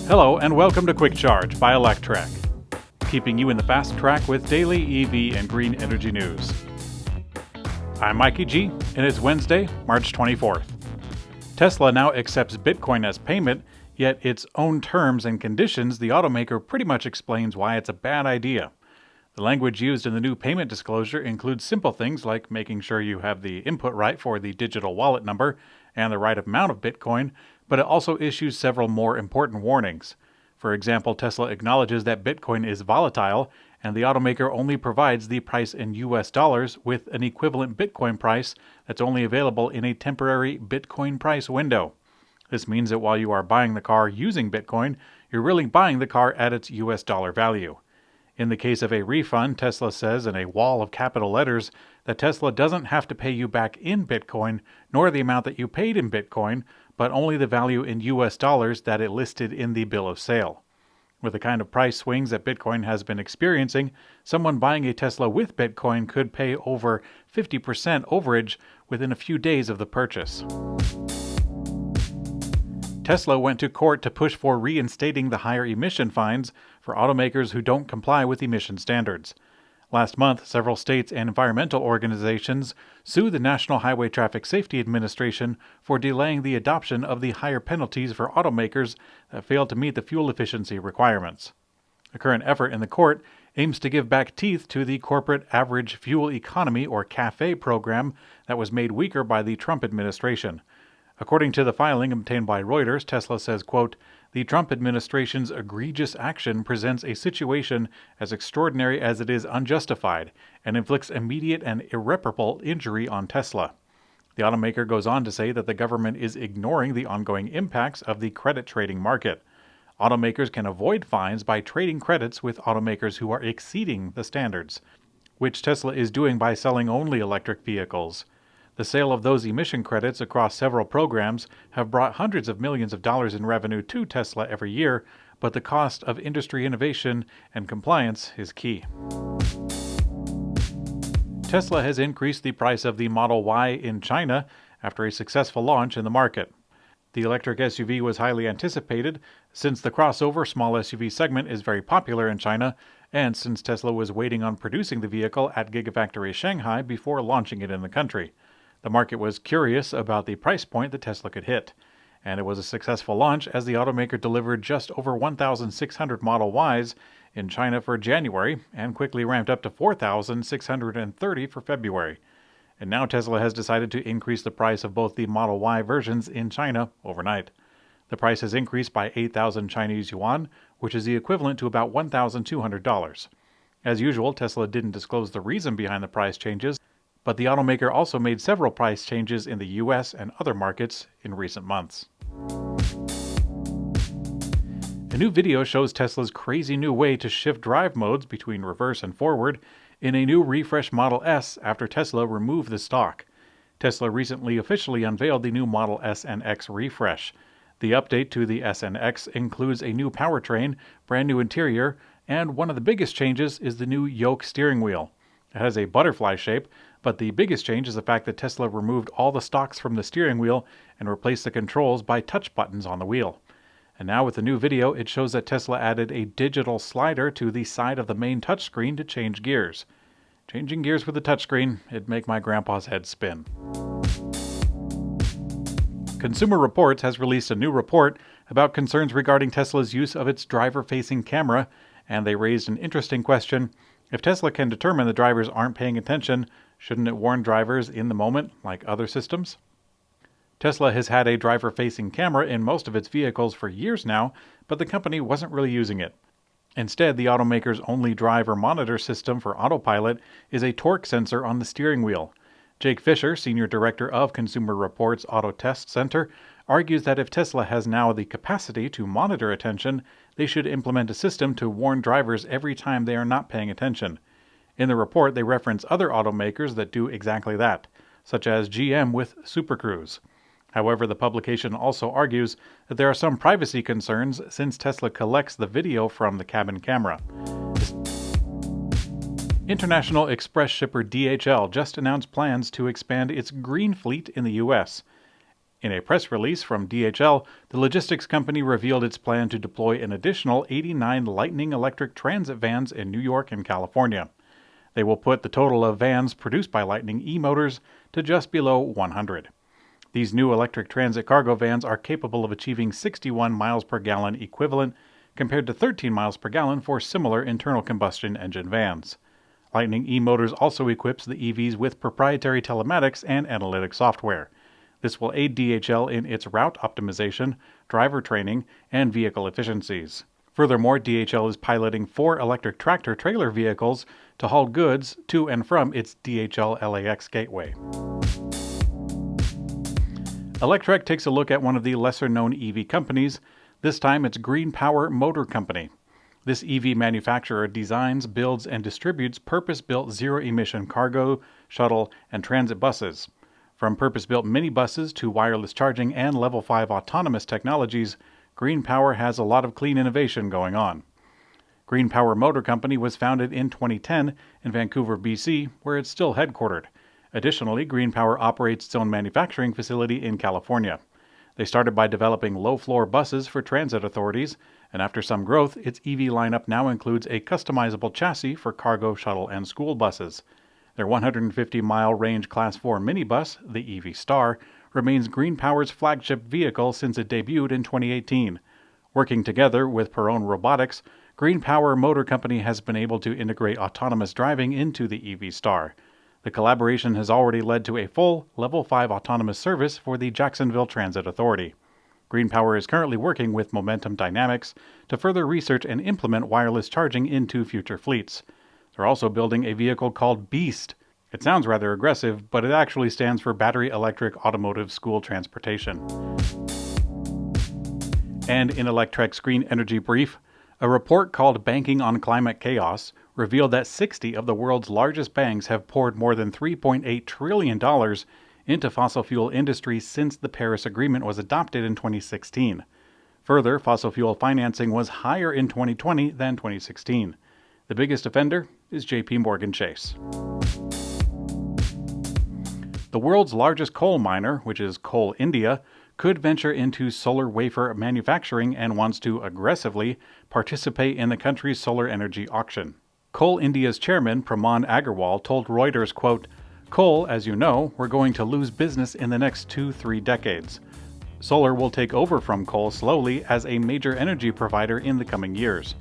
Hello and welcome to Quick Charge by Electrek, keeping you in the fast track with daily EV and green energy news. I'm Mikey G, and it's Wednesday, March 24th. Tesla now accepts Bitcoin as payment, yet its own terms and conditions, the automaker pretty much explains why it's a bad idea. The language used in the new payment disclosure includes simple things like making sure you have the input right for the digital wallet number and the right amount of Bitcoin, but it also issues several more important warnings. For example, Tesla acknowledges that Bitcoin is volatile, and the automaker only provides the price in US dollars with an equivalent Bitcoin price that's only available in a temporary Bitcoin price window. This means that while you are buying the car using Bitcoin, you're really buying the car at its US dollar value. In the case of a refund, Tesla says in a wall of capital letters that Tesla doesn't have to pay you back in Bitcoin, nor the amount that you paid in Bitcoin, but only the value in US dollars that it listed in the bill of sale. With the kind of price swings that Bitcoin has been experiencing, someone buying a Tesla with Bitcoin could pay over 50% overage within a few days of the purchase. Tesla went to court to push for reinstating the higher emission fines for automakers who don't comply with emission standards. Last month, several states and environmental organizations sued the National Highway Traffic Safety Administration for delaying the adoption of the higher penalties for automakers that failed to meet the fuel efficiency requirements. The current effort in the court aims to give back teeth to the Corporate Average Fuel Economy, or CAFE, program that was made weaker by the Trump administration. According to the filing obtained by Reuters, Tesla says, quote, "The Trump administration's egregious action presents a situation as extraordinary as it is unjustified and inflicts immediate and irreparable injury on Tesla." The automaker goes on to say that the government is ignoring the ongoing impacts of the credit trading market. Automakers can avoid fines by trading credits with automakers who are exceeding the standards, which Tesla is doing by selling only electric vehicles. The sale of those emission credits across several programs have brought hundreds of millions of dollars in revenue to Tesla every year, but the cost of industry innovation and compliance is key. Tesla has increased the price of the Model Y in China after a successful launch in the market. The electric SUV was highly anticipated since the crossover small SUV segment is very popular in China, and since Tesla was waiting on producing the vehicle at Gigafactory Shanghai before launching it in the country. The market was curious about the price point that Tesla could hit, and it was a successful launch as the automaker delivered just over 1,600 Model Ys in China for January and quickly ramped up to 4,630 for February. And now Tesla has decided to increase the price of both the Model Y versions in China overnight. The price has increased by 8,000 Chinese yuan, which is the equivalent to about $1,200. As usual, Tesla didn't disclose the reason behind the price changes, but the automaker also made several price changes in the US and other markets in recent months. A new video shows Tesla's crazy new way to shift drive modes between reverse and forward in a new refresh Model S after Tesla removed the stock. Tesla recently officially unveiled the new Model S and X refresh. The update to the S and X includes a new powertrain, brand new interior, and one of the biggest changes is the new yoke steering wheel. It has a butterfly shape, but the biggest change is the fact that Tesla removed all the stalks from the steering wheel and replaced the controls by touch buttons on the wheel. And now with the new video, it shows that Tesla added a digital slider to the side of the main touchscreen to change gears. Changing gears with a touchscreen, it'd make my grandpa's head spin. Consumer Reports has released a new report about concerns regarding Tesla's use of its driver-facing camera, and they raised an interesting question. If Tesla can determine the drivers aren't paying attention, shouldn't it warn drivers in the moment, like other systems? Tesla has had a driver-facing camera in most of its vehicles for years now, but the company wasn't really using it. Instead, the automaker's only driver monitor system for autopilot is a torque sensor on the steering wheel. Jake Fisher, Senior Director of Consumer Reports Auto Test Center, argues that if Tesla has now the capacity to monitor attention, they should implement a system to warn drivers every time they are not paying attention. In the report, they reference other automakers that do exactly that, such as GM with Super Cruise. However, the publication also argues that there are some privacy concerns since Tesla collects the video from the cabin camera. International Express shipper DHL just announced plans to expand its green fleet in the U.S. In a press release from DHL, the logistics company revealed its plan to deploy an additional 89 Lightning electric transit vans in New York and California. They will put the total of vans produced by Lightning e-motors to just below 100. These new electric transit cargo vans are capable of achieving 61 miles per gallon equivalent, compared to 13 miles per gallon for similar internal combustion engine vans. Lightning e-motors also equips the EVs with proprietary telematics and analytic software. This will aid DHL in its route optimization, driver training, and vehicle efficiencies. Furthermore, DHL is piloting 4 electric tractor-trailer vehicles to haul goods to and from its DHL LAX gateway. Electrek takes a look at one of the lesser-known EV companies. This time it's Green Power Motor Company. This EV manufacturer designs, builds, and distributes purpose-built zero-emission cargo, shuttle, and transit buses. From purpose-built minibuses to wireless charging and Level 5 autonomous technologies, Green Power has a lot of clean innovation going on. Green Power Motor Company was founded in 2010 in Vancouver, BC, where it's still headquartered. Additionally, Green Power operates its own manufacturing facility in California. They started by developing low-floor buses for transit authorities, and after some growth, its EV lineup now includes a customizable chassis for cargo, shuttle, and school buses. Their 150-mile range Class 4 minibus, the EV Star, remains Green Power's flagship vehicle since it debuted in 2018. Working together with Perrone Robotics, Green Power Motor Company has been able to integrate autonomous driving into the EV Star. The collaboration has already led to a full Level 5 autonomous service for the Jacksonville Transit Authority. Green Power is currently working with Momentum Dynamics to further research and implement wireless charging into future fleets. They're also building a vehicle called Beast. It sounds rather aggressive, but it actually stands for Battery Electric Automotive School Transportation. And in Electrek's Green Energy Brief, a report called Banking on Climate Chaos revealed that 60 of the world's largest banks have poured more than $3.8 trillion into fossil fuel industries since the Paris Agreement was adopted in 2016. Further, fossil fuel financing was higher in 2020 than 2016. The biggest offender is JP Morgan Chase. The world's largest coal miner, which is Coal India, could venture into solar wafer manufacturing and wants to aggressively participate in the country's solar energy auction. Coal India's chairman, Praman Agarwal, told Reuters, quote, "Coal, as you know, we're going to lose business in the next 2-3 decades. Solar will take over from coal slowly as a major energy provider in the coming years.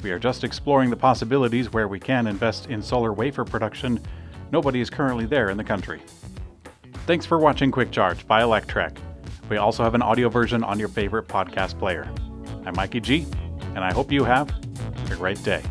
We are just exploring the possibilities where we can invest in solar wafer production. Nobody is currently there in the country." Thanks for watching Quick Charge by Electrek. We also have an audio version on your favorite podcast player. I'm Mikey G, and I hope you have a great day.